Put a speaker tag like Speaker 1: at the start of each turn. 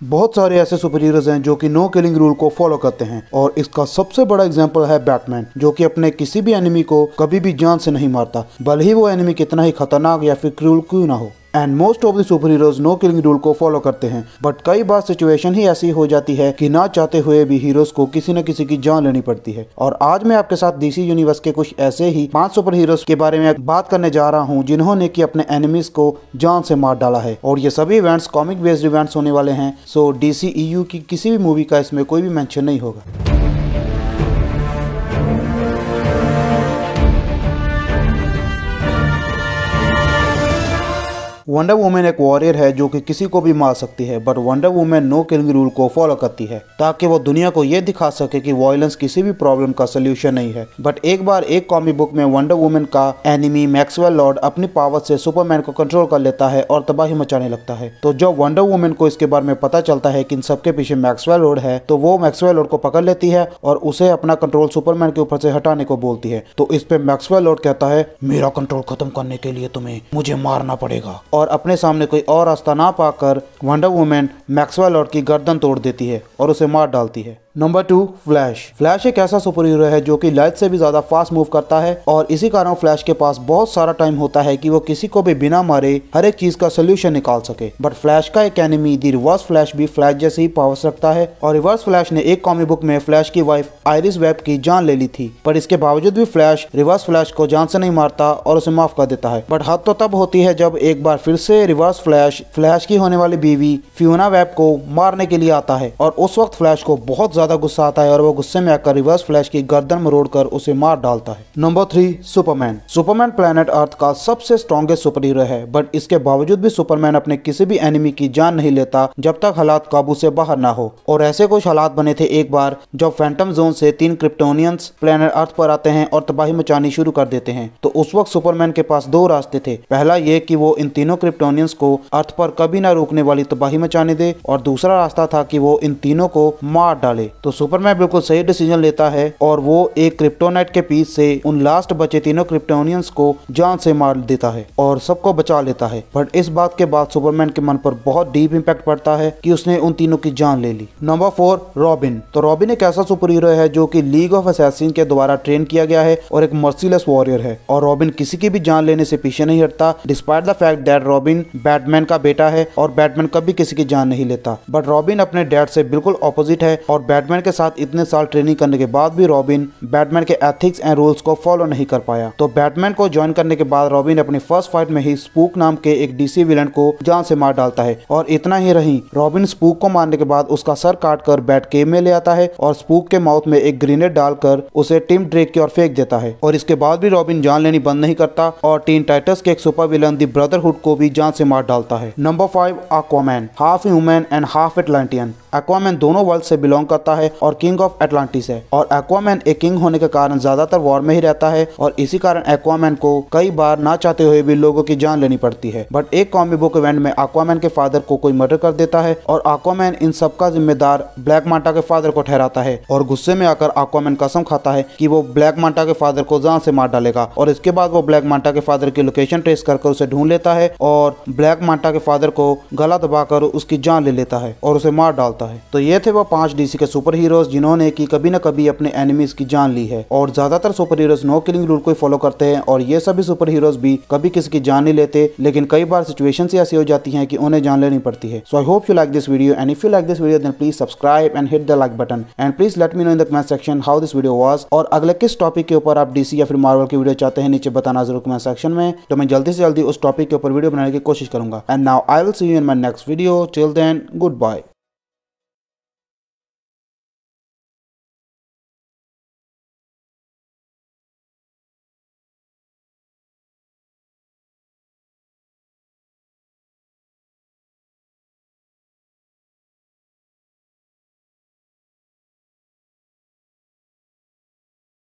Speaker 1: बहुत सारे ऐसे सुपर हीरोज हैं जो कि नो किलिंग रूल को फॉलो करते हैं और इसका सबसे बड़ा एग्जांपल है बैटमैन, जो कि अपने किसी भी एनिमी को कभी भी जान से नहीं मारता, भले ही वो एनिमी कितना ही खतरनाक या फिर क्रूल क्यों ना हो। And most of the superheroes no killing rule को फॉलो करते हैं, बट कई बार सिचुएशन ही ऐसी हो जाती है कि ना चाहते हुए भी हीरोज को किसी न किसी की जान लेनी पड़ती है। और आज मैं आपके साथ डीसी यूनिवर्स के कुछ ऐसे ही 5 सुपर हीरोज के बारे में बात करने जा रहा हूं जिन्होंने कि अपने एनिमीज को जान से मार डाला है। और ये सभी इवेंट्स कॉमिक बेस्ड इवेंट्स होने वाले हैं, सो डीसी ईयू की किसी भी मूवी का इसमें कोई भी मेंशन नहीं होगा। वंडर वुमेन एक वॉरियर है जो कि किसी को भी मार सकती है, but Wonder Woman no killing rule को फॉलो करती है ताकि वो दुनिया को ये दिखा सके कि वायलेंस किसी भी प्रॉब्लम का सोल्यूशन नहीं है। बट एक बार एक कॉमिक बुक में वंडर वुमेन का एनिमी मैक्सवेल लॉर्ड अपनी पावर से सुपरमैन को कंट्रोल कर लेता है और तबाही मचाने लगता है। तो जब वंडर वुमेन को इसके बारे में पता चलता है कि इन सबके पीछे मैक्सवेल लॉर्ड है, तो वो मैक्सवेल लॉर्ड को पकड़ लेती है और उसे अपना कंट्रोल सुपरमैन के ऊपर से हटाने को बोलती है। तो इस पे मैक्सवेल लॉर्ड कहता है, मेरा कंट्रोल खत्म करने के लिए तुम्हें मुझे मारना पड़ेगा। और अपने सामने कोई और रास्ता ना पाकर वंडर वुमेन मैक्सवेल लॉर्ड की गर्दन तोड़ देती है और उसे मार डालती है। Number 2, flash. फ्लैश एक ऐसा सुपर हीरो है जो कि लाइट से भी ज्यादा फास्ट मूव करता है और इसी कारण फ्लैश के पास बहुत सारा टाइम होता है कि वो किसी को भी बिना मारे हर एक चीज का सोल्यूशन निकाल सके। बट फ्लैश का एक एनिमी दी रिवर्स फ्लैश भी फ्लैश जैसे ही पावर्स रखता है और रिवर्स फ्लैश ने एक कॉमिक बुक में फ्लैश की वाइफ आइरिस वेब की जान ले ली थी, पर इसके बावजूद भी फ्लैश रिवर्स फ्लैश को जान से नहीं मारता और उसे माफ कर देता है। बट हद तो तब होती है जब एक बार फिर से रिवर्स फ्लैश की होने वाली बीवी फियोना वेब को मारने के लिए आता है और उस वक्त फ्लैश को बहुत ज्यादा गुस्सा आता है और वो गुस्से में आकर रिवर्स फ्लैश की गर्दन मरोड़कर उसे मार डालता है। Number 3, Superman. Superman planet earth का सबसे स्ट्रॉन्गेस्ट सुपर हीरो है, बट इसके बावजूद भी सुपरमैन अपने किसी भी एनिमी की जान नहीं लेता जब तक हालात काबू से बाहर ना हो। और ऐसे कुछ हालात बने थे एक बार जब फैंटम जोन से 3 क्रिप्टोनियंस प्लेनेट अर्थ पर आते हैं और तबाही मचानी शुरू कर देते हैं। तो उस वक्त सुपरमैन के पास 2 रास्ते थे। पहला ये कि वो इन तीनों क्रिप्टोनियंस को अर्थ पर कभी ना रुकने वाली तबाही मचाने दे, और दूसरा रास्ता था कि वो इन तीनों को मार डाले। तो सुपरमैन बिल्कुल सही डिसीजन लेता है और वो एक क्रिप्टोनाइट के पीस से उन लास्ट बचे तीनों क्रिप्टोनियंस को जान से मार देता है और सबको बचा लेता है। बट इस बात के बाद सुपरमैन के मन पर बहुत डीप इंपैक्ट पड़ता है कि उसने उन तीनों की जान ले ली। Number 4, Robin. तो रॉबिन एक ऐसा सुपर हीरो है जो कि लीग ऑफ असैसिन के द्वारा ट्रेन किया गया है और एक मर्सीलेस वॉरियर है, और रॉबिन किसी की भी जान लेने से पीछे नहीं हटता, despite the fact that robin Batman का बेटा है और बैटमैन कभी किसी की जान नहीं लेता। बट रॉबिन अपने डैड से बिल्कुल ऑपोजिट है और बैटमैन के साथ इतने साल ट्रेनिंग करने के बाद भी रॉबिन बैटमैन के एथिक्स एंड रूल्स को फॉलो नहीं कर पाया। तो बैटमैन को ज्वाइन करने के बाद रॉबिन अपनी फर्स्ट फाइट में ही स्पूक नाम के एक डीसी विलन को जान से मार डालता है। और इतना ही नहीं, रॉबिन स्पूक को मारने के बाद उसका सर काटकर बैट केव में ले आता है और स्पूक के माउथ में एक ग्रेनेड डालकर उसे टिम ड्रेक की ओर फेंक देता है। और इसके बाद भी रॉबिन जान लेनी बंद नहीं करता और टीन टाइटंस के एक सुपर विलन द ब्रदरहुड को भी जान से मार डालता है। Number 5, Aquaman. Half human and half एटलांटियन। Aquaman दोनों वर्ल्ड से बिलोंग करता है और किंग ऑफ एटलांटिस है, और एक्वामैन एक किंग होने के कारण ज्यादातर वॉर में ही रहता है और इसी कारण एक्वामैन को कई बार ना चाहते हुए भी लोगों की जान लेनी पड़ती है। बट एक कॉमिक बुक इवेंट में एक्वामैन के फादर को कोई मर्डर कर देता है और एक्वामैन इन सब का जिम्मेदार ब्लैक मांटा के फादर को ठहराता है और गुस्से में आकर एक्वामैन कसम खाता है कि वो ब्लैक मांटा के फादर को जान से मार डालेगा। और इसके बाद वो ब्लैक मांटा के फादर की लोकेशन ट्रेस कर उसे ढूंढ लेता है और ब्लैक मांटा के फादर को गला दबाकर उसकी जान ले लेता है और उसे मार डालता है। तो ये थे वो 5 डीसी के सुपर हीरोज जिन्होंने कि कभी न कभी अपने एनिमीज की जान ली है। और ज्यादातर superheroes no killing rule को फॉलो करते हैं और ये सभी सुपर हीरोज भी कभी किसी की जान नहीं लेते, लेकिन कई बार सिचुएशंस ऐसी हो जाती हैं कि उन्हें जान लेनी पड़ती है। So I hope you like this video, and if you like this video then please subscribe and hit the like button, and please let me know in the comment section how this video was, और अगले किस topic के ऊपर आप DC या फिर Marvel की video चाहते हैं नीचे बताना जरूर कमेंट सेक्शन में। तो मैं जल्दी से जल्दी उस टॉपिक के ऊपर वीडियो बनाने की कोशिश करूंगा। And now I will see you in my next video. Till then, good bye.